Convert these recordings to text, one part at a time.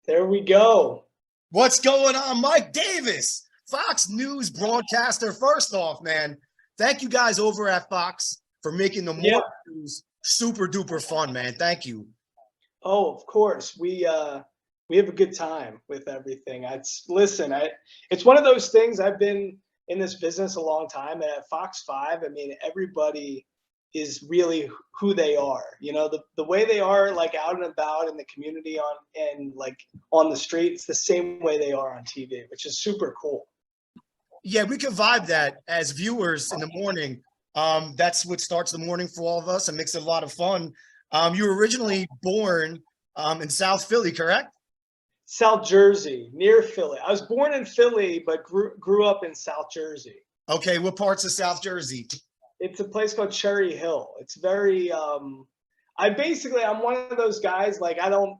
There we go. What's going on, Mike Davis, Fox News broadcaster? First off, man, thank you guys over at Fox for making the morning news super duper fun, man. Thank you. Oh, of course. We have a good time with everything. It's one of those things. I've been in this business a long time, and at Fox 5, I mean, everybody is really who they are. You know, the way they are, like, out and about in the community on the street, it's the same way they are on TV, which is super cool. Yeah, we can vibe that as viewers in the morning. That's what starts the morning for all of us and makes it a lot of fun. You were originally born in South Philly, correct? South Jersey, near Philly. I was born in Philly, but grew up in South Jersey. Okay, what parts of South Jersey? It's a place called Cherry Hill. It's very I'm one of those guys, like,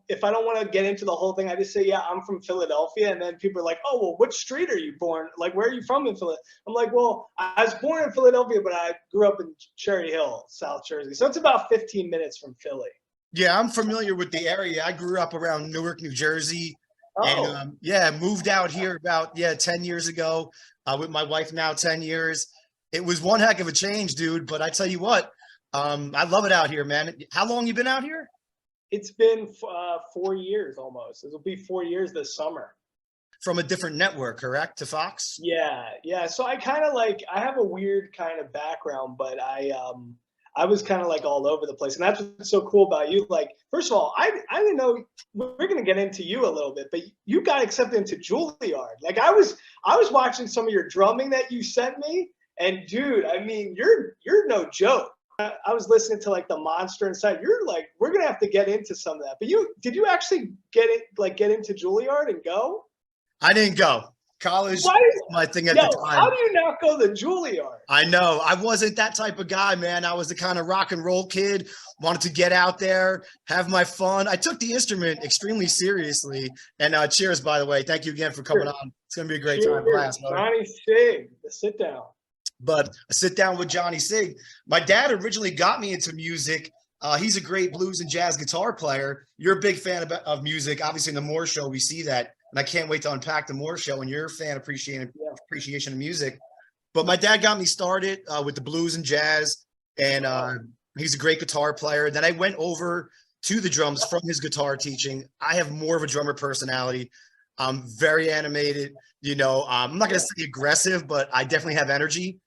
if I don't want to get into the whole thing, I just say, yeah, I'm from Philadelphia, and then people are like, oh, well, which street are you born? Like, where are you from in Philly? I'm like, well, I was born in Philadelphia, but I grew up in Cherry Hill, South Jersey. So it's about 15 minutes from Philly. Yeah, I'm familiar with the area. I grew up around Newark, New Jersey. Oh. And moved out here about 10 years ago with my wife now 10 years. It was one heck of a change, dude. But I tell you what, I love it out here, man. How long you been out here? It's been 4 years almost. It'll be 4 years this summer. From a different network, correct, to Fox? Yeah. So I have a weird kind of background, but I was kind of like all over the place. And that's what's so cool about you. Like, first of all, I didn't know, we're going to get into you a little bit, but you got accepted into Juilliard. Like, I was watching some of your drumming that you sent me, and dude, I mean, you're no joke. I was listening to, like, the Monster Inside. You're like, we're going to have to get into some of that. But did you actually get into Juilliard and go? I didn't go. College was my thing at the time. How do you not go to Juilliard? I know. I wasn't that type of guy, man. I was the kind of rock and roll kid, wanted to get out there, have my fun. I took the instrument extremely seriously. And cheers, by the way. Thank you again for coming on. It's going to be a great time. Blast, Johnny Sig, sit down. But a sit down with Johnny Sig. My dad originally got me into music. He's a great blues and jazz guitar player. You're a big fan of music. Obviously, in the Moore Show, we see that. And I can't wait to unpack the Moore Show and your fan appreciation of music. But my dad got me started with the blues and jazz, and he's a great guitar player. Then I went over to the drums from his guitar teaching. I have more of a drummer personality. I'm very animated. You know, I'm not going to say aggressive, but I definitely have energy,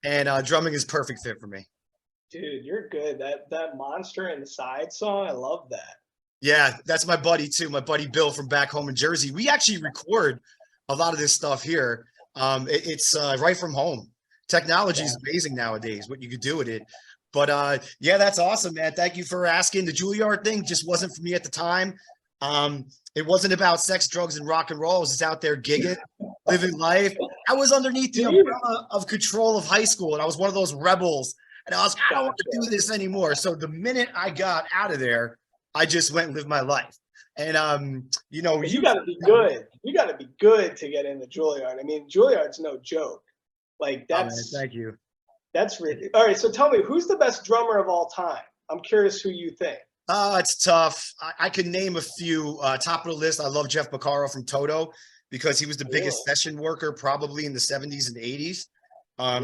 and drumming is perfect fit for me. Dude, you're good. That Monster Inside song, I love that. Yeah, that's my buddy too. My buddy Bill from back home in Jersey. We actually record a lot of this stuff here. It's right from home. Technology is amazing nowadays, what you could do with it. But yeah, that's awesome, man. Thank you for asking. The Juilliard thing just wasn't for me at the time. It wasn't about sex, drugs, and rock and roll. I was just out there gigging, living life. I was underneath the umbrella of control of high school, and I was one of those rebels. And I don't want to do this anymore. So the minute I got out of there, I just went and lived my life. And, you know, you got to be good. You got to be good to get into Juilliard. I mean, Juilliard's no joke. Like, that's. Oh, man, thank you. That's really. All right. So tell me, who's the best drummer of all time? I'm curious who you think. It's tough. I can name a few. Top of the list, I love Jeff Beccaro from Toto because he was the biggest session worker probably in the 70s and 80s.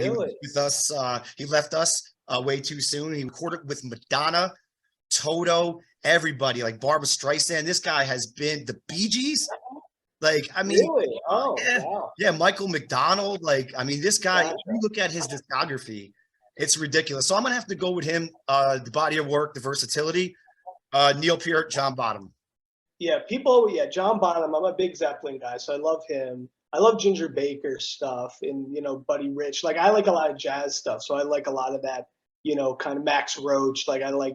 He was with us. He left us way too soon. He recorded with Madonna, Toto, everybody, like Barbra Streisand. This guy has been the Bee Gees. Like, I mean, really? Wow. Yeah, Michael McDonald. Like, I mean, this guy, if you look at his discography, it's ridiculous. So I'm going to have to go with him. The body of work, the versatility. Neil Peart, John Bonham. Yeah, John Bonham. I'm a big Zeppelin guy, so I love him. I love Ginger Baker's stuff and, you know, Buddy Rich. Like, I like a lot of jazz stuff, so I like a lot of that, you know, kind of Max Roach. Like, I like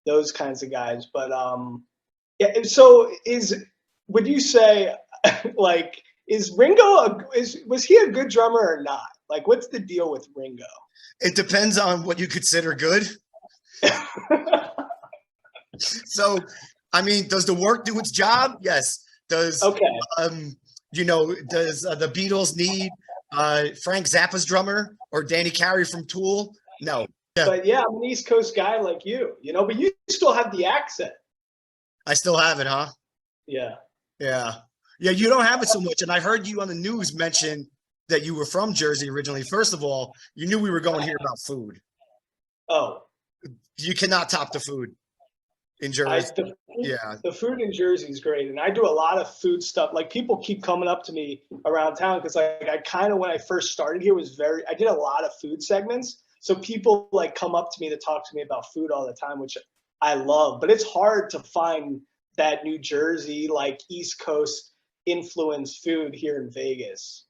those kinds of guys. But yeah, so would you say, like, is Ringo was he a good drummer or not? Like, what's the deal with Ringo? It depends on what you consider good. So, I mean, does the work do its job? Yes. Does you know, does the Beatles need Frank Zappa's drummer or Danny Carey from Tool? No. Yeah. But yeah, I'm an East Coast guy like you know, but you still have the accent. I still have it, huh? Yeah. Yeah. Yeah, you don't have it so much. And I heard you on the news mention that you were from Jersey originally. First of all, you knew we were going here about food. Oh, You cannot top the food in I Jersey. the Yeah. the food in Jersey is great, and I do a lot of food stuff. Like people keep coming up to me around town because like I kind of when I first started here was very I did a lot of food segments. So people like come up to me to talk to me about food all the time, which I love. But it's hard to find that New Jersey like East Coast influenced food here in Vegas.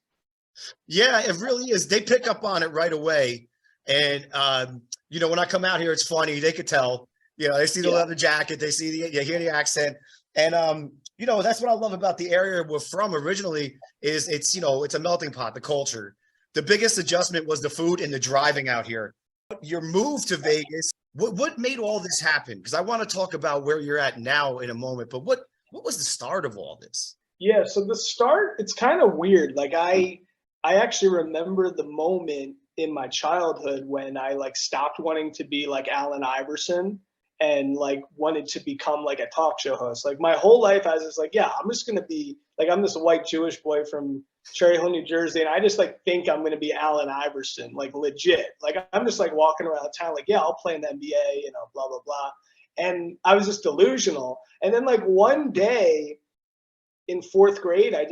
Yeah, it really is. They pick up on it right away. And when I come out here, it's funny. They could tell. They see the Yeah. leather jacket, they see you hear the accent. And that's what I love about the area we're from originally is it's a melting pot, the culture. The biggest adjustment was the food and the driving out here. Your move to Vegas, what made all this happen? Because I want to talk about where you're at now in a moment, but what was the start of all this? Yeah, so the start, it's kind of weird. Like I actually remember the moment in my childhood when I like stopped wanting to be like Allen Iverson and like wanted to become like a talk show host. Like my whole life I was just like, yeah, I'm just gonna be like I'm this white Jewish boy from Cherry Hill, New Jersey, and I just like think I'm gonna be Allen Iverson, like legit. Like I'm just like walking around town, like, yeah, I'll play in the NBA, blah blah blah. And I was just delusional. And then like one day in fourth grade, I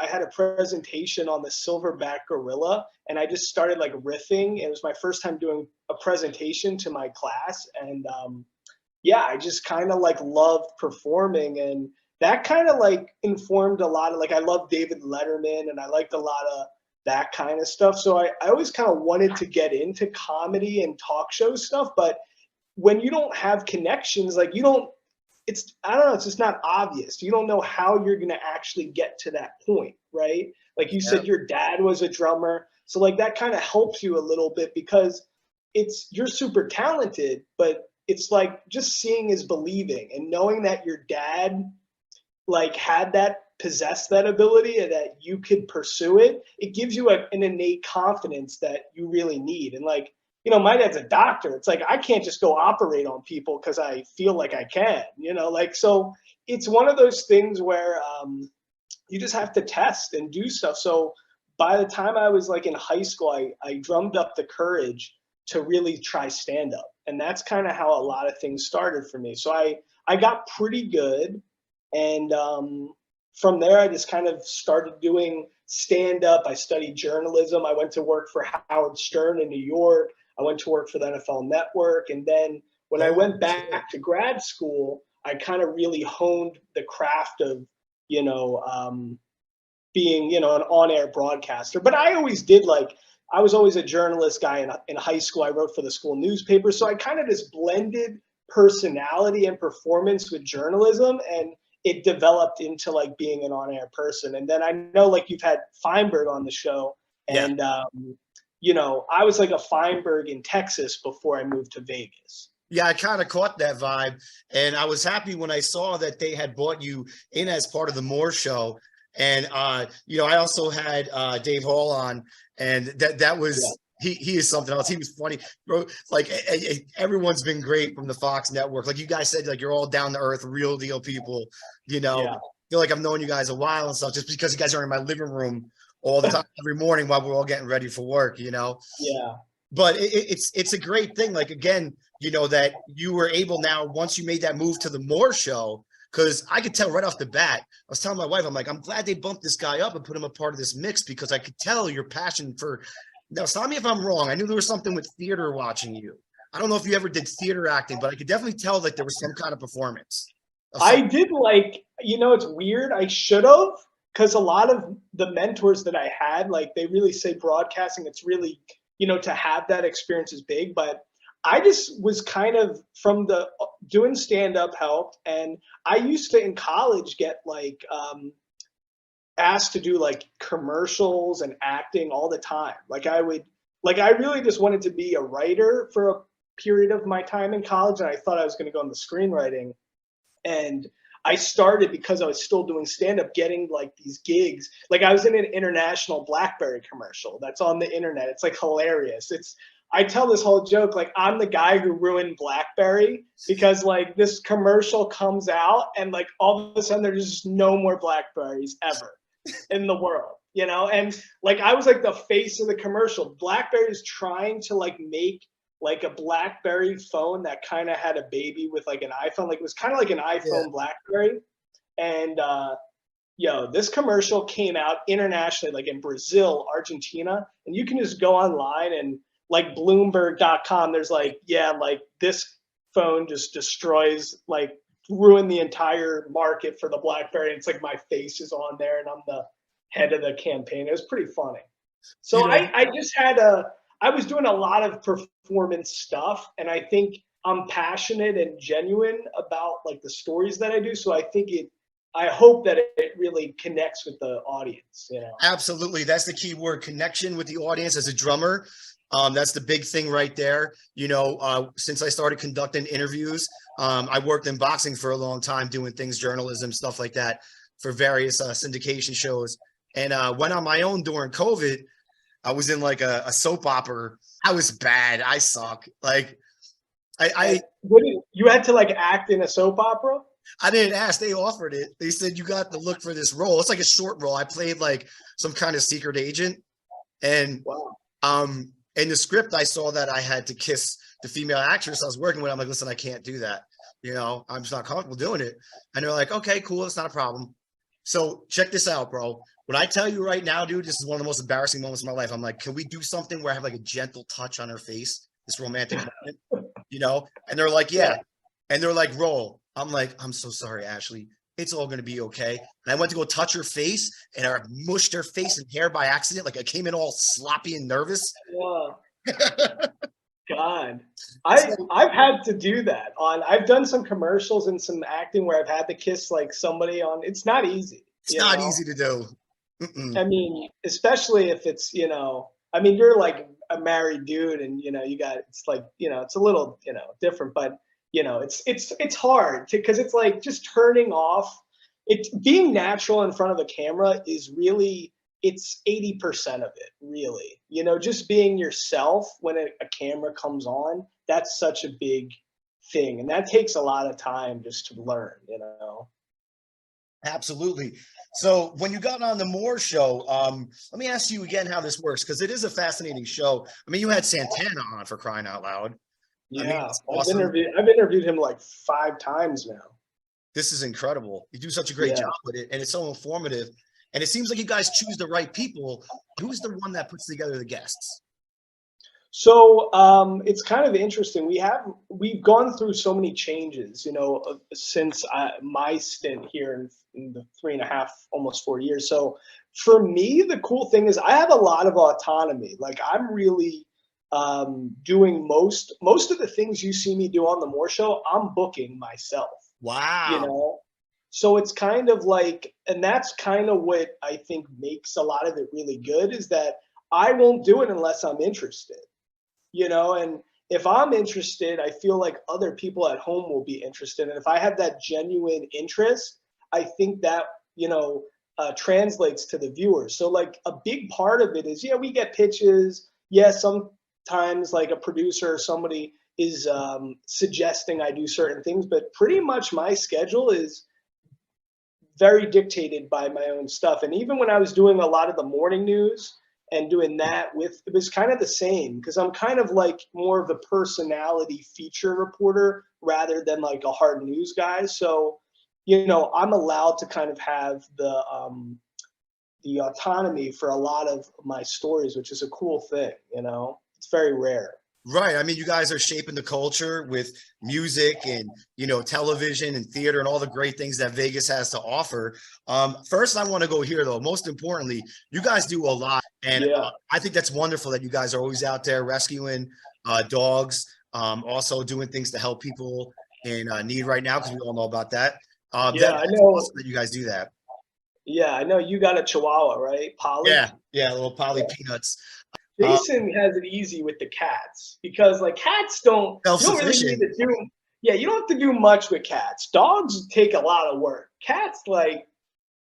had a presentation on the silverback gorilla, and I just started like riffing. It was my first time doing a presentation to my class, and yeah, I just kind of like loved performing, and that kind of like informed a lot of like I love David Letterman, and I liked a lot of that kind of stuff. So I always kind of wanted to get into comedy and talk show stuff, but when you don't have connections, like you don't it's I don't know, it's just not obvious. You don't know how you're gonna actually get to that point, right? Like you Yeah. said, your dad was a drummer, so like that kind of helps you a little bit because you're super talented, but it's like just seeing is believing, and knowing that your dad like had that possessed that ability and that you could pursue it, it gives you an innate confidence that you really need. And like, my dad's a doctor. It's like I can't just go operate on people because I feel like I can, like so it's one of those things where you just have to test and do stuff. So by the time I was like in high school, I drummed up the courage to really try stand up. And that's kind of how a lot of things started for me. So I got pretty good, and from there, I just kind of started doing stand up. I studied journalism. I went to work for Howard Stern in New York. I went to work for the NFL Network. And then when I Oh, went shit. back to grad school, I kind of really honed the craft of, you know, being, an on air broadcaster. But I always did I was always a journalist guy in high school. I wrote for the school newspaper. So I kind of just blended personality and performance with journalism, and it developed into like being an on-air person. And then I know like you've had Feinberg on the show, Yeah. and I was like a Feinberg in Texas before I moved to Vegas. Yeah, I kind of caught that vibe. And I was happy when I saw that they had brought you in as part of the Moore show. And I also had Dave Hall on, and that Yeah, was he is something else. He was funny, bro. Like everyone's been great from the Fox network. Like you guys said, like you're all down to earth, real deal people. I yeah, feel like I've known you guys a while and stuff, just because you guys are in my living room all the time, every morning while we're all getting ready for work. yeah. But it's a great thing. Like again, that you were able now once you made that move to the Moore show, because I could tell right off the bat. I was telling my wife, I'm like, I'm glad they bumped this guy up and put him a part of this mix, because I could tell your passion for. Now, stop me if I'm wrong. I knew there was something with theater watching you. I don't know if you ever did theater acting, but I could definitely tell that there was some kind of performance of I some. did it's weird. I should have, because a lot of the mentors that I had, like they really say broadcasting, it's really, to have that experience is big. But I just was kind of from the doing stand up helped. And I used to in college get asked to do like commercials and acting all the time. I really just wanted to be a writer for a period of my time in college. And I thought I was going to go into screenwriting, and I started because I was still doing stand up, getting like these gigs. Like I was in an international BlackBerry commercial that's on the internet. It's like hilarious. I tell this whole joke, like I'm the guy who ruined BlackBerry because like this commercial comes out and like all of a sudden there's just no more BlackBerries ever in the world, you know? And like I was like the face of the commercial. BlackBerry is trying to like make like a BlackBerry phone that kind of had a baby with like an iPhone. Like it was kind of like an Yeah. iPhone BlackBerry. And this commercial came out internationally, like in Brazil, Argentina, and you can just go online and like Bloomberg.com. There's like, yeah, like this phone just destroys, like, ruin the entire market for the BlackBerry. And it's like my face is on there, and I'm the head of the campaign. It was pretty funny. You So know, I was doing a lot of performance stuff, and I think I'm passionate and genuine about like the stories that I do. So I hope that it really connects with the audience, you know. absolutely. That's the key word, connection with the audience as a drummer. That's the big thing right there. Since I started conducting interviews, I worked in boxing for a long time, doing things, journalism, stuff like that for various syndication shows. And went on my own during COVID. I was in like a soap opera. I was bad. I suck. Like You had to like act in a soap opera? I didn't ask. They offered it. They said you got to look for this role. It's like a short role. I played like some kind of secret agent, and Wow. in the script I saw that I had to kiss the female actress I was working with. I'm like, listen, I can't do that. I'm just not comfortable doing it. And they're like, okay, cool, it's not a problem. So check this out, bro. When I tell you right now, dude, this is one of the most embarrassing moments of my life. I'm like, can we do something where I have like a gentle touch on her face, this romantic moment? And they're like, yeah. And they're like, roll. I'm like, I'm so sorry, Ashley. It's all going to be okay. And I went to go touch her face, and I mushed her face and hair by accident. Like I came in all sloppy and nervous. Wow. God. I've had to do that I've done some commercials and some acting where I've had to kiss like somebody on. It's not easy. It's not easy to do. I mean, especially if it's, I mean, you're like a married dude and, it's like, it's a little, different, but, it's hard because it's like just turning off. It's being natural in front of the camera is really, it's 80% of it, really. Just being yourself when a camera comes on, that's such a big thing. And that takes a lot of time just to learn. Absolutely. So when you got on the Moore show, let me ask you again how this works, because it is a fascinating show. I mean, you had Santana on, for crying out loud. I mean, Yeah, it's awesome. I've interviewed him like 5 times now. This is incredible. You do such a great Yeah. job with it, and it's so informative. And it seems like you guys choose the right people. Who's the one that puts together the guests? So it's kind of interesting. We've gone through so many changes, since my stint here in the 3.5, almost 4 years. So for me, the cool thing is I have a lot of autonomy. Like I'm really doing most of the things you see me do on the More Show. I'm booking myself. Wow. So it's kind of like, and that's kind of what I think makes a lot of it really good, is that I won't do it unless I'm interested. And if I'm interested, I feel like other people at home will be interested. And if I have that genuine interest, I think that, translates to the viewers. So like a big part of it is, yeah, we get pitches. Yeah, sometimes like a producer or somebody is suggesting I do certain things, but pretty much my schedule is very dictated by my own stuff. And even when I was doing a lot of the morning news, and doing that it was kind of the same, because I'm kind of like more of a personality feature reporter rather than like a hard news guy. So, I'm allowed to kind of have the autonomy for a lot of my stories, which is a cool thing. It's very rare. Right. I mean, you guys are shaping the culture with music and, television and theater and all the great things that Vegas has to offer. First, I want to go here, though. Most importantly, you guys do a lot. And Yeah. I think that's wonderful that you guys are always out there rescuing dogs, also doing things to help people in need right now, because we all know about that. Yeah, I That's know. awesome that you guys do that. Yeah, I know you got a Chihuahua, right? Polly? Yeah. Yeah. Little Polly Peanuts. Jason has it easy with the cats because like cats don't, you don't really need Self-sufficient. to do, yeah, you don't have to do much with cats. Dogs take a lot of work. Cats, like,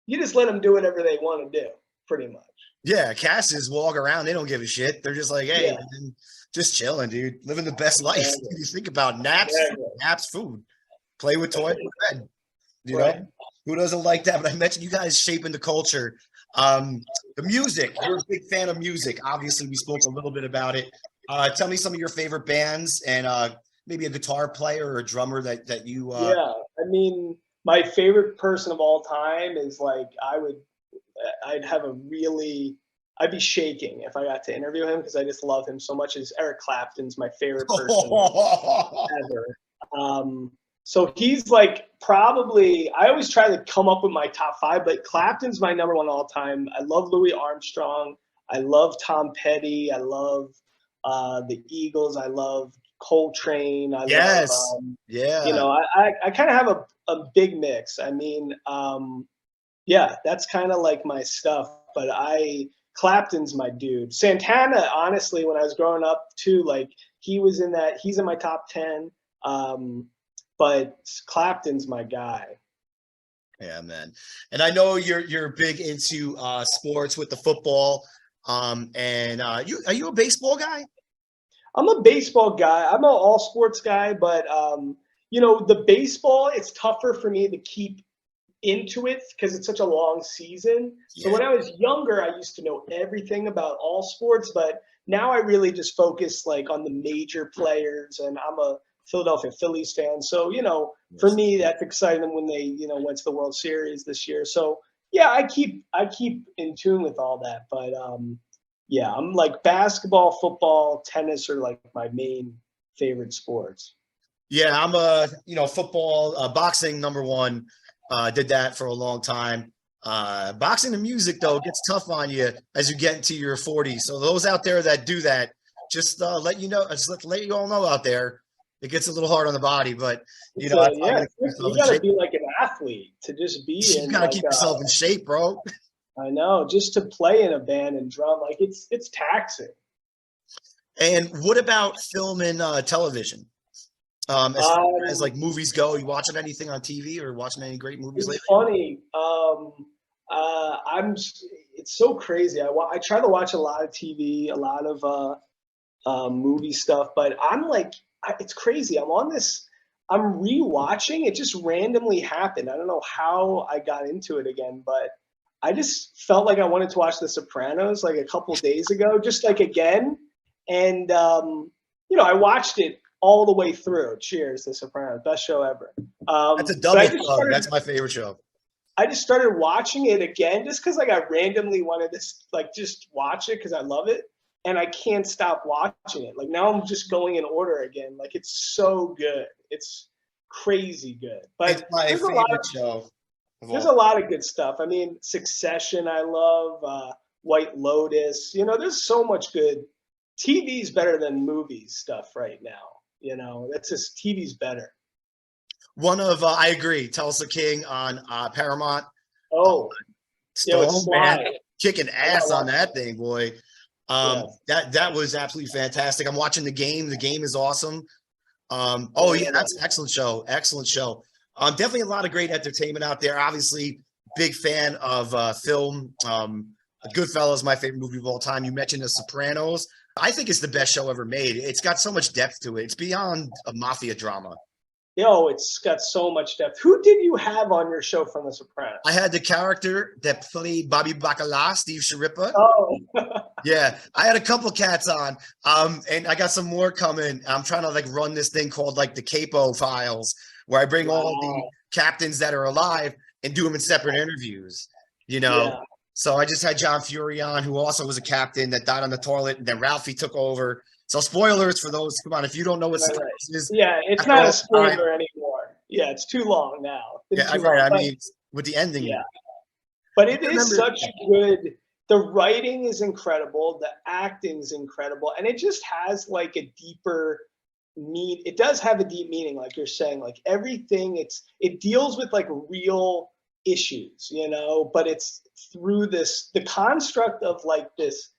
you just let them do whatever they want to do, pretty much. Yeah, Casses walk around. They don't give a shit. They're just like, hey, Yeah. and Just chilling, dude. Living the best life. Exactly. You think about naps, Exactly. naps, food, play with toys, bed. You know, Right. who doesn't like that? But I mentioned you guys shaping the culture. The music. You're a big fan of music. Obviously, we spoke a little bit about it. Tell me some of your favorite bands and maybe a guitar player or a drummer that you. Yeah. I mean, my favorite person of all time is like I'd have a really I'd be shaking if I got to interview him because I just love him so much. Is Eric Clapton's my favorite person ever. Um, so he's like probably I always try to come up with my top five, but Clapton's my number one all time. I love Louis Armstrong. I love Tom Petty. I love the Eagles. I love Coltrane. I love Yes. you Yeah. know I kind of have a big mix. I mean yeah, that's kind of like my stuff. But Clapton's my dude. Santana, honestly, when I was growing up too, like he's in my top 10. Um, but Clapton's my guy. Yeah, man. And I know you're big into sports with the football. And you are you a baseball guy? I'm a baseball guy. I'm an all sports guy, but you know, the baseball, it's tougher for me to keep into it because it's such a long season. So Yeah. when I was younger, I used to know everything about all sports, but now I really just focus like on the major players, and I'm a Philadelphia Phillies fan. So, you know, for Yes. me that's exciting when they, you know, went to the World Series this year. So, yeah, I keep in tune with all that, but yeah, I'm like basketball, football, tennis are like my main favorite sports. Yeah, I'm a football, boxing number one. Did that for a long time. Boxing and music though gets tough on you as you get into your 40s. So those out there that do that, just let you know, just let you all know out there, it gets a little hard on the body. But It's I a got yeah, to keep myself you in got to shape. be like an athlete to just be You in got to like keep yourself in shape, bro. I know, just to play in a band and drum, like it's taxing. And what about film and television? As far as Um, like movies go, you watching anything on TV or watching any great movies it's lately? funny. I'm. It's so crazy. I try to watch a lot of TV, a lot of movie stuff, but it's crazy. I'm on this. I'm rewatching. It just randomly happened. I don't know how I got into it again, but I just felt like I wanted to watch The Sopranos like a couple days ago, just like again. And you know, I watched it all the way through. Cheers, The Sopranos, best show ever. That's a But double plug. That's my favorite show. I just started watching it again just because like I randomly wanted to like just watch it because I love it, and I can't stop watching it. Like now I'm just going in order again. Like it's so good. It's crazy good. It's But my favorite show of there's all a time. lot of good stuff. I mean, Succession, I love. White Lotus. You know, there's so much good. TV's better than movies stuff right now. You know, that's just TV's better. One of I agree. Tulsa King on Paramount. Uh, Oh, yeah, with Stallone, man, Sly. kicking I gotta ass on watch that that. thing, boy. Yeah. That was absolutely fantastic. I'm watching the game. The game is awesome. Yeah, Oh I yeah, gotta watch that's an excellent show. Excellent show. Definitely a lot of great entertainment out there. Obviously, big fan of film. Goodfellas, my favorite movie of all time. You mentioned The Sopranos. I think it's the best show ever made. It's got so much depth to it. It's beyond a mafia drama. Yo, it's got so much depth. Who did you have on your show from The I Sopranos? had the character that played Bobby Bacala, Steve Sharippa. Oh, Yeah, I had a couple cats on, and I got some more coming. I'm trying to like run this thing called like the Capo Files, where I bring all the wow. captains that are alive and do them in separate interviews. You know, Yeah, so I just had John Fury on, who also was a captain that died on the toilet, and then Ralphie took over. So spoilers for those. Come on, if you don't know what right, right. Sopranos is, Yeah, it's after not a all the time, spoiler anymore. Yeah, it's too long now. Been yeah, too right. long. I But mean, with the ending, yeah, but I it is remember. such good. The writing is incredible. The acting is incredible, and it just has like a deeper mean. It does have a deep meaning, like you're saying. Like everything, it deals with like real issues, you know. But it's through the construct of like this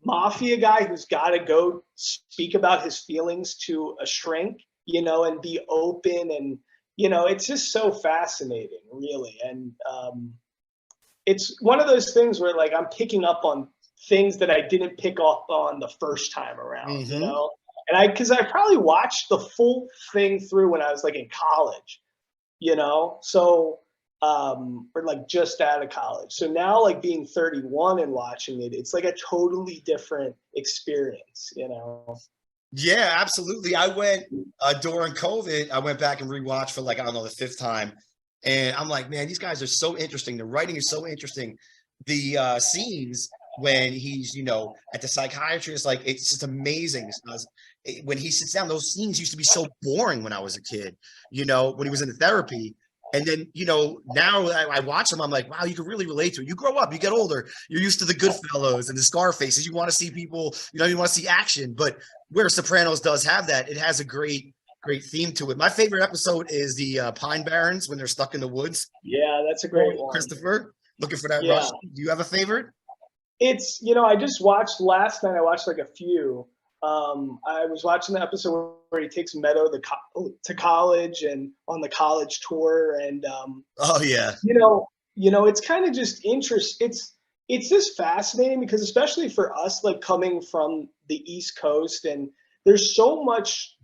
mafia guy who's got to go speak about his feelings to a shrink, you know, and be open, and you know, it's just so fascinating, really. And it's one of those things where like I'm picking up on things that I didn't pick up on the first time around, you Mm-hmm. know? And because I probably watched the full thing through when I was like in college, you know? So, or like just out of college. So now, like being 31 and watching it, it's like a totally different experience, you know? Yeah, absolutely. I went during COVID, I went back and rewatched for like, I don't know, the fifth time. And I'm like, man, these guys are so interesting. The writing is so interesting. The scenes when he's, at the psychiatrist, like it's just amazing. When he sits down, those scenes used to be so boring when I was a kid, when he was in the therapy. And then, now I watch them, I'm like, wow, you can really relate to it. You grow up, you get older, you're used to the Goodfellas and the Scarfaces. You want to see people, you want to see action. But where Sopranos does have that, it has a great theme to it. My favorite episode is the Pine Barrens when they're stuck in the woods. Yeah, that's a great one. Christopher, looking for that Yeah. rush. Do you have a favorite? It's, I just watched last night, I watched like a few. I was watching the episode where he takes Meadow to college and on the college tour. And, Oh yeah, it's kind of just it's just fascinating because especially for us, like coming from the East Coast, and there's so much,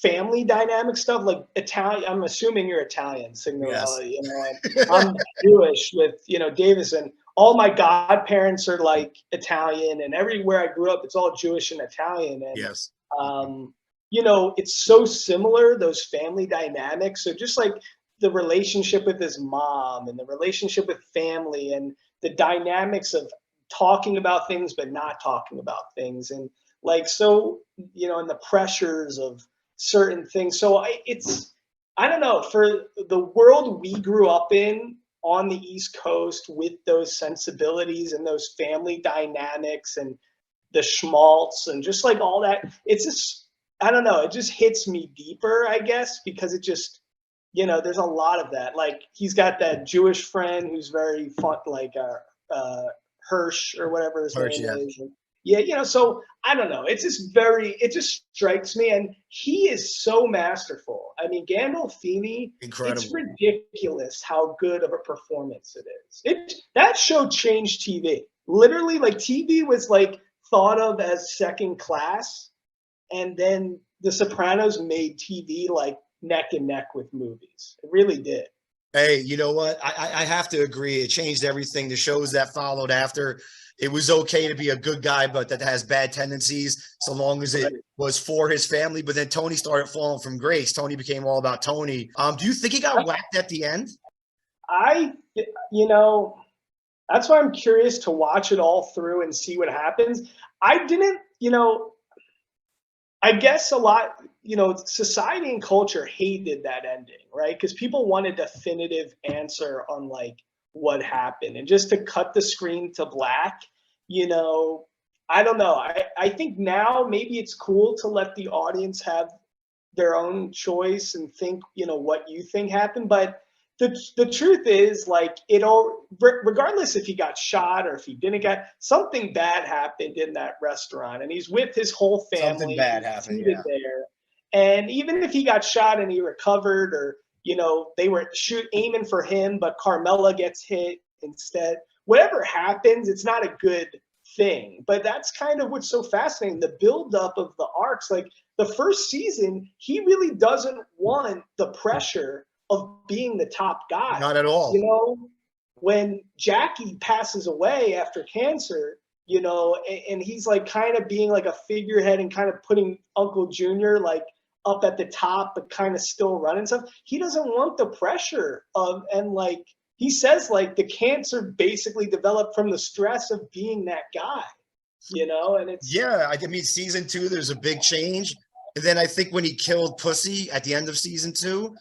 family dynamic stuff like Italian. I'm assuming you're Italian, yes. Signorella. I'm Jewish with Davis, and all my godparents are like Italian, and everywhere I grew up, it's all Jewish and Italian, and Yes. um, it's so similar, those family dynamics. So just like the relationship with his mom and the relationship with family and the dynamics of talking about things but not talking about things, and like so and the pressures of certain things. So I don't know, for the world we grew up in on the East Coast with those sensibilities and those family dynamics and the schmaltz and just like all that. It's just, I don't know, it just hits me deeper, I guess, because it just, there's a lot of that. Like he's got that Jewish friend who's very fun, like Hirsch or whatever his Hirsch, name yeah. is. And yeah, so I don't know. It's just it just strikes me. And he is so masterful. I mean, Gandolfini, it's Incredible. ridiculous how good of a performance it is. That show changed TV. Literally, like TV was like thought of as second class. And then The Sopranos made TV like neck and neck with movies. It really did. Hey, you know what? I have to agree. It changed everything. The shows that followed after, it was okay to be a good guy, but that has bad tendencies, so long as it was for his family. But then Tony started falling from grace. Tony became all about Tony. Do you think he got whacked at the end? You know, that's why I'm curious to watch it all through and see what happens. I didn't, I guess a lot, society and culture hated that ending, right? Because people wanted a definitive answer on like what happened. And just to cut the screen to black, I don't know. I think now maybe it's cool to let the audience have their own choice and think, what you think happened. But the truth is, like, regardless if he got shot or if he didn't get, something bad happened in that restaurant, and he's with his whole Something family bad happened, seated yeah. there. And even if he got shot and he recovered, or they were aiming for him, but Carmela gets hit instead. Whatever happens, it's not a good thing. But that's kind of what's so fascinating. The buildup of the arcs, like the first season, he really doesn't want the pressure of being the top guy. Not at all. When Jackie passes away after cancer, and he's like kind of being like a figurehead and kind of putting Uncle Junior like up at the top, but kind of still running stuff. He doesn't want the pressure of, and like he says, like the cancer basically developed from the stress of being that guy, and it's. Yeah, I mean, season 2, there's a big change. And then I think when he killed Pussy at the end of season 2,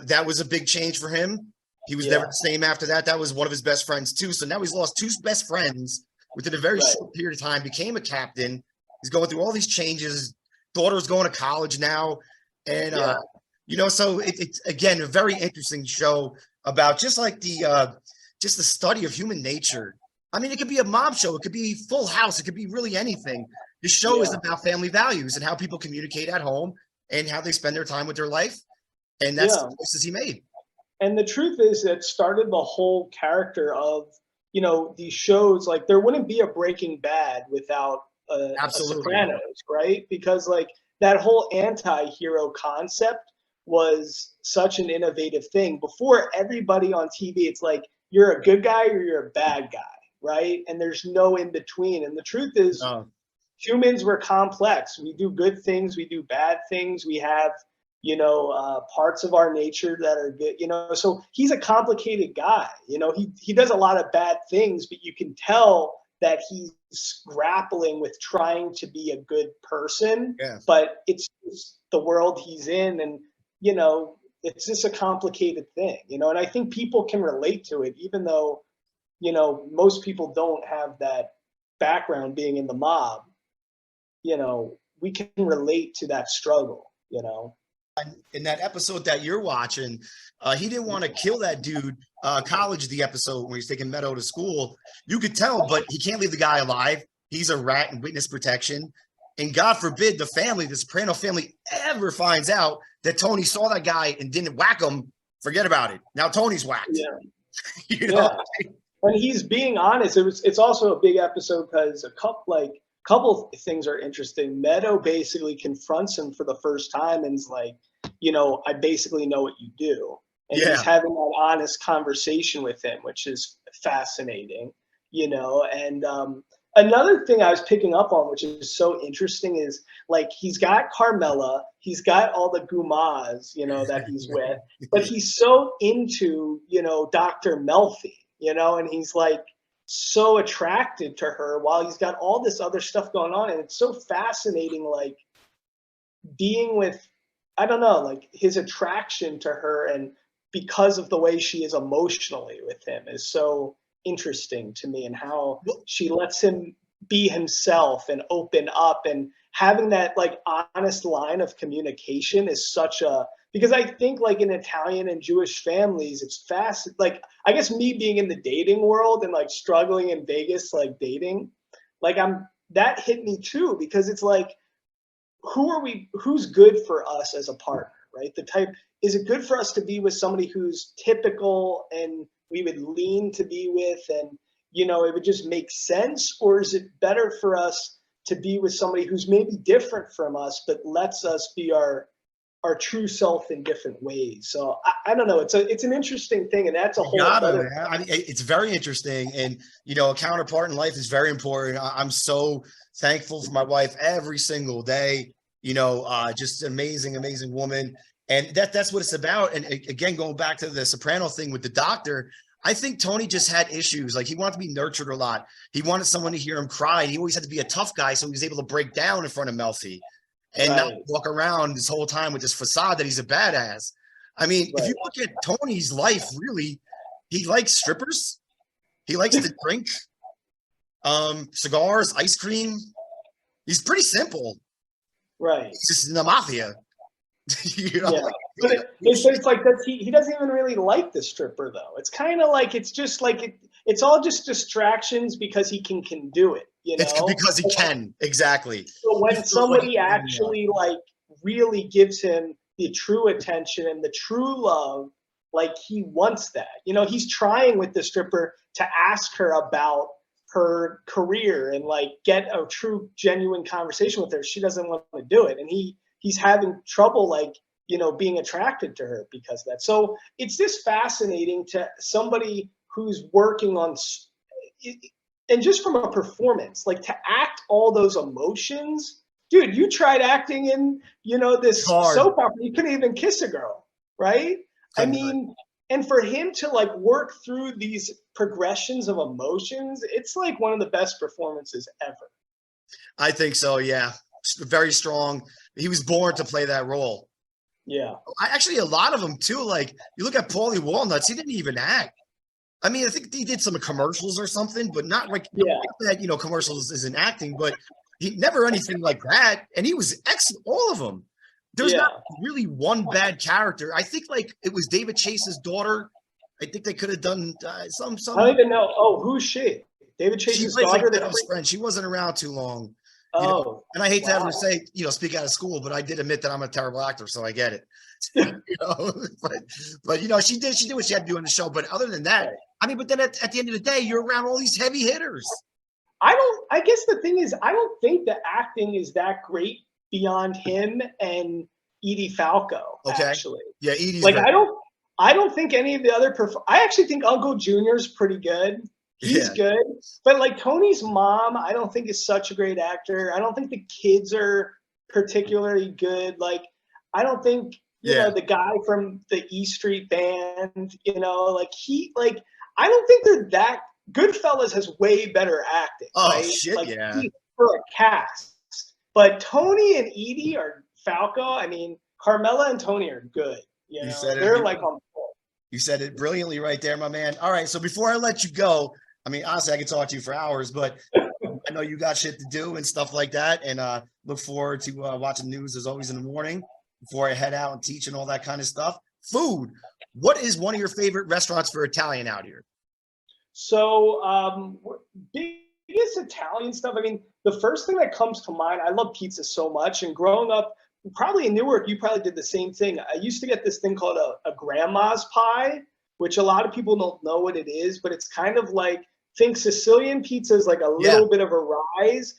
that was a big change for him. He was never the same after that. That was one of his best friends too. So now he's lost 2 best friends within a very short period of time, became a captain. He's going through all these changes. Daughter's going to college now. And, so it's, again, a very interesting show about just like the study of human nature. I mean, it could be a mob show. It could be Full House. It could be really anything. The show is about family values and how people communicate at home and how they spend their time with their life. And that's the choices he made. And the truth is that started the whole character of these shows, like there wouldn't be a Breaking Bad without a Absolutely. Sopranos, right? Because like that whole anti-hero concept was such an innovative thing. Before, everybody on TV, it's like you're a good guy or you're a bad guy, right? And there's no in between. And the truth is, Oh, humans were complex. We do good things, we do bad things. We have, parts of our nature that are good. So he's a complicated guy. He does a lot of bad things, but you can tell that he's grappling with trying to be a good person. yeah. But it's just the world he's in, and it's just a complicated thing. And I think people can relate to it, even though most people don't have that background being in the mob. We can relate to that struggle. In that episode that you're watching, he didn't want to kill that dude. College, the episode when he's taking Meadow to school, you could tell, but he can't leave the guy alive. He's a rat in witness protection. And God forbid the family, the Soprano family, ever finds out that Tony saw that guy and didn't whack him. Forget about it. Now Tony's whacked. Yeah. You know? Yeah. And he's being honest. It's also a big episode because a couple things are interesting. Meadow basically confronts him for the first time and is like, I basically know what you do. And Yeah. he's having that honest conversation with him, which is fascinating, and another thing I was picking up on, which is so interesting, is like he's got Carmela, he's got all the Gumas, that he's with, but he's so into, Dr. Melfi, and he's like so attracted to her while he's got all this other stuff going on. And it's so fascinating, like being with, I don't know, like his attraction to her, and because of the way she is emotionally with him is so interesting to me, and how she lets him be himself and open up, and having that like honest line of communication is such a, because I think like in Italian and Jewish families, it's fast. Like, I guess me being in the dating world and like struggling in Vegas, like dating, like that hit me too, because it's like, who's good for us as a partner, right? Is it good for us to be with somebody who's typical and we would lean to be with, and, it would just make sense? Or is it better for us to be with somebody who's maybe different from us, but lets us be our true self in different ways? So I don't know. It's an interesting thing, and that's a whole other. I mean, it's very interesting, and a counterpart in life is very important. I'm so thankful for my wife every single day. Just amazing, amazing woman, and that's what it's about. And again, going back to the Soprano thing with the doctor, I think Tony just had issues. Like, he wanted to be nurtured a lot. He wanted someone to hear him cry. He always had to be a tough guy, so he was able to break down in front of Melfi and not walk around this whole time with this facade that he's a badass. I mean, if you look at Tony's life, really, he likes strippers. He likes to drink, cigars, ice cream. He's pretty simple. Right. He's just in the mafia. Yeah. But it's like that. He doesn't even really like the stripper, though. It's kind of like, it's just like it's all just distractions because he can do it. It's because he can. Exactly. So when somebody actually like really gives him the true attention and the true love, like he wants that. He's trying with the stripper to ask her about her career and like get a true, genuine conversation with her. She doesn't want to do it, and he's having trouble, like, being attracted to her because of that. So it's just fascinating to somebody who's working on, and just from a performance, like to act all those emotions. Dude, you tried acting in, this soap opera. You couldn't even kiss a girl, right? I mean, and for him to like work through these progressions of emotions, it's like one of the best performances ever. I think so, yeah. Very strong. He was born to play that role. Yeah. Actually, a lot of them too. Like, you look at Paulie Walnuts, he didn't even act. I mean, I think he did some commercials or something, but not like that. Commercials isn't acting, but he never anything like that. And he was excellent, all of them. There's not really one bad character. I think like it was David Chase's daughter. I think they could have done some. I don't even know. Oh, who's she? David Chase's daughter. Like friend. She wasn't around too long. Oh, and I hate to have to say, speak out of school, but I did admit that I'm a terrible actor, so I get it. But she did what she had to do in the show. But other than that, I mean, but then at the end of the day, you're around all these heavy hitters. I guess the thing is, I don't think the acting is that great beyond him and Edie Falco, Okay. actually. Yeah, Edie's like, great. I don't think any of the other I actually think Uncle Junior's pretty good. He's good. But like Tony's mom, I don't think is such a great actor. I don't think the kids are particularly good. Like, I don't think, you know, the guy from the E Street Band, you know, like I don't think they're that. Goodfellas has way better acting. Oh, right? shit, like, yeah. For a cast. But Tony and Edie are Falco. I mean, Carmela and Tony are good. You know, they're like on full. You said it brilliantly right there, my man. All right, so before I let you go, I mean, honestly, I could talk to you for hours, but I know you got shit to do and stuff like that, and look forward to watching news as always in the morning before I head out and teach and all that kind of stuff. Food. What is one of your favorite restaurants for Italian out here? So, biggest Italian stuff. I mean, the first thing that comes to mind, I love pizza so much. And growing up, probably in Newark, you probably did the same thing. I used to get this thing called a grandma's pie, which a lot of people don't know what it is, but it's kind of like, think Sicilian pizza is like a little bit of a rise.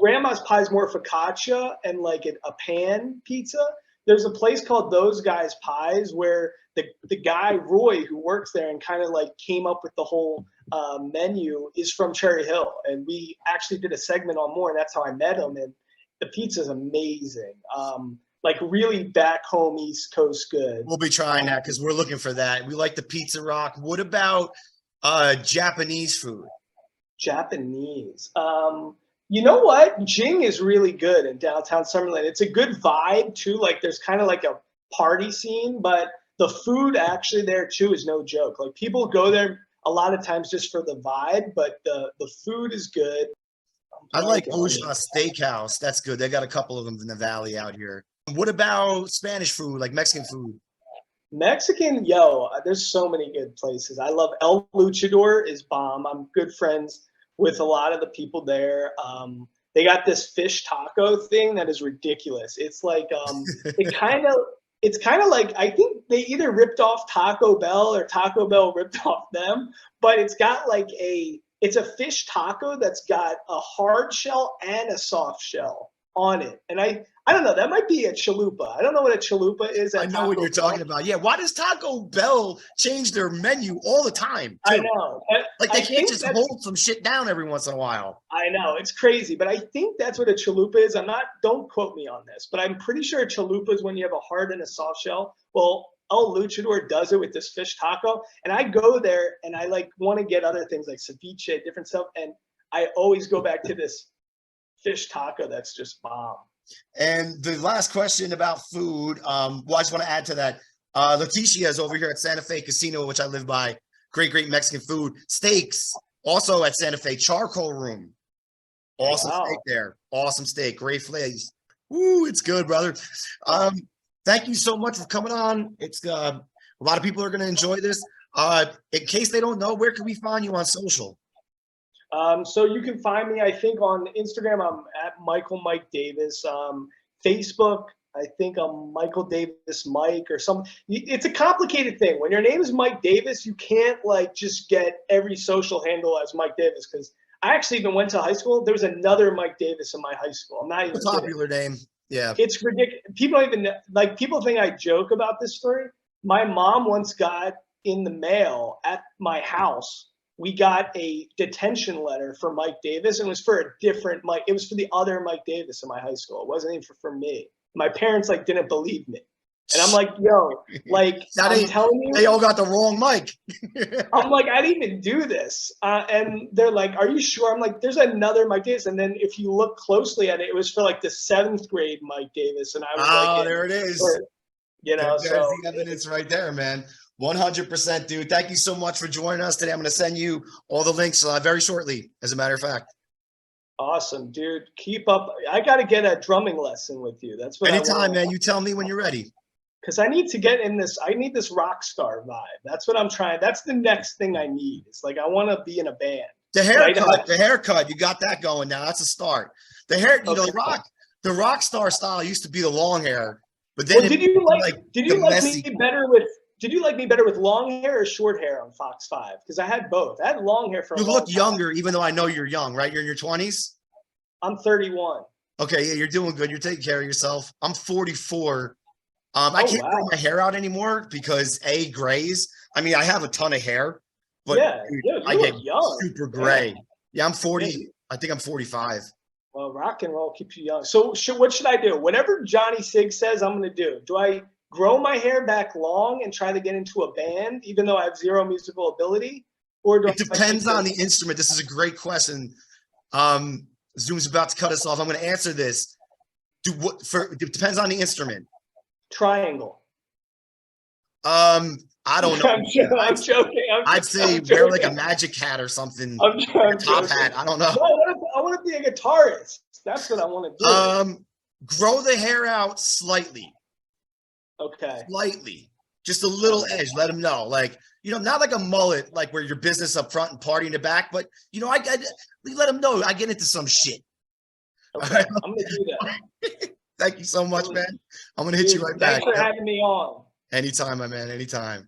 Grandma's pie is more focaccia and like a pan pizza. There's a place called Those Guys Pies where the guy Roy who works there and kind of like came up with the whole menu is from Cherry Hill, and we actually did a segment on More, and that's how I met him. And the pizza is amazing, like really back home East Coast good. We'll be trying that because we're looking for that. We like the Pizza Rock. What about Japanese food? Japanese. You know what? Jing is really good in downtown Summerlin. It's a good vibe too. Like there's kind of like a party scene, but the food actually there too is no joke. Like people go there a lot of times just for the vibe, but the food is good. I like Osha Steakhouse. That's good. They got a couple of them in the valley out here. What about Spanish food, like Mexican food? Mexican, there's so many good places. I love El Luchador is bomb. I'm good friends with a lot of the people there. They got this fish taco thing that is ridiculous. It's like it's kind of like, I think they either ripped off Taco Bell or Taco Bell ripped off them, but it's got like it's a fish taco that's got a hard shell and a soft shell on it. And I don't know, that might be a chalupa. I don't know what a chalupa is. I know what you're talking about. Yeah, why does Taco Bell change their menu all the time, too? I know. Like they can't just hold some shit down every once in a while. I know, it's crazy, but I think that's what a chalupa is. Don't quote me on this, but I'm pretty sure a chalupa is when you have a hard and a soft shell. Well, El Luchador does it with this fish taco, and I go there and I like want to get other things like ceviche, different stuff, and I always go back to this fish taco that's just bomb. And the last question about food, well, I just want to add to that. Leticia is over here at Santa Fe Casino, which I live by. Great Mexican food. Steaks, also at Santa Fe. Charcoal Room. Awesome steak there. Awesome steak. Great flavors. Woo, it's good, brother. Thank you so much for coming on. It's a lot of people are going to enjoy this. In case they don't know, where can we find you on social? So you can find me, I think, on Instagram. I'm at Michael Mike Davis. Facebook, I think I'm Michael Davis Mike or something. It's a complicated thing. When your name is Mike Davis, you can't like just get every social handle as Mike Davis, because I actually even went to high school. There was another Mike Davis in my high school. I'm not even kidding. Popular name. Yeah. It's ridiculous. People don't even like, people think I joke about this story. My mom once got in the mail at my house, we got a detention letter for Mike Davis, and it was for a different Mike. It was for the other Mike Davis in my high school. It wasn't even for me. My parents like didn't believe me. And I'm like, yo, like, I'm telling you. They all got the wrong Mike. I'm like, I didn't even do this. And they're like, are you sure? I'm like, there's another Mike Davis. And then if you look closely at it, it was for like the 7th grade Mike Davis. And I was like, there it is. You know, there's the evidence right there, man. 100%, dude. Thank you so much for joining us today. I'm going to send you all the links very shortly, as a matter of fact. Awesome, dude. Keep up. I got to get a drumming lesson with you. That's what anytime, man. You tell me when you're ready. Because I need to get in this. I need this rock star vibe. That's what I'm trying. That's the next thing I need. It's like I want to be in a band. The haircut. You got that going now. That's a start. The hair, you know, the rock star style used to be the long hair. But then did you like me better did you like me better with long hair or short hair on Fox 5? Because I had both. I had long hair for a You long look time. younger, even though I know you're young, right? You're in your 20s? I'm 31. Okay, yeah, you're doing good. You're taking care of yourself. I'm 44. I Oh, can't grow wow. my hair out anymore because grays. I mean, I have a ton of hair, but Yeah, dude, dude, I you get look young. super Yeah. gray. Yeah, I'm 40. Yeah. I think I'm 45. Well, rock and roll keeps you young. So, what should I do? Whatever Johnny Sig says, I'm going to do. Do I grow my hair back long and try to get into a band, even though I have zero musical ability? Or do It I keep depends on the instrument. This is a great question. Zoom's about to cut us off. I'm going to answer this. It depends on the instrument. triangle? I don't know. I'm joking. I'd say I'm wear like a joking. magic hat or something, I'm, like a I'm top joking. hat. I don't know. No, I want to be a guitarist. That's what I want to do. Grow the hair out slightly, Okay. just a little edge. Let them know, like, not like a mullet, like where your business up front and party in the back, but we let them know I get into some shit. Okay. I'm gonna do that. Thank you so much, man. I'm gonna hit you right back. Thanks for having me on. Anytime, my man. Anytime.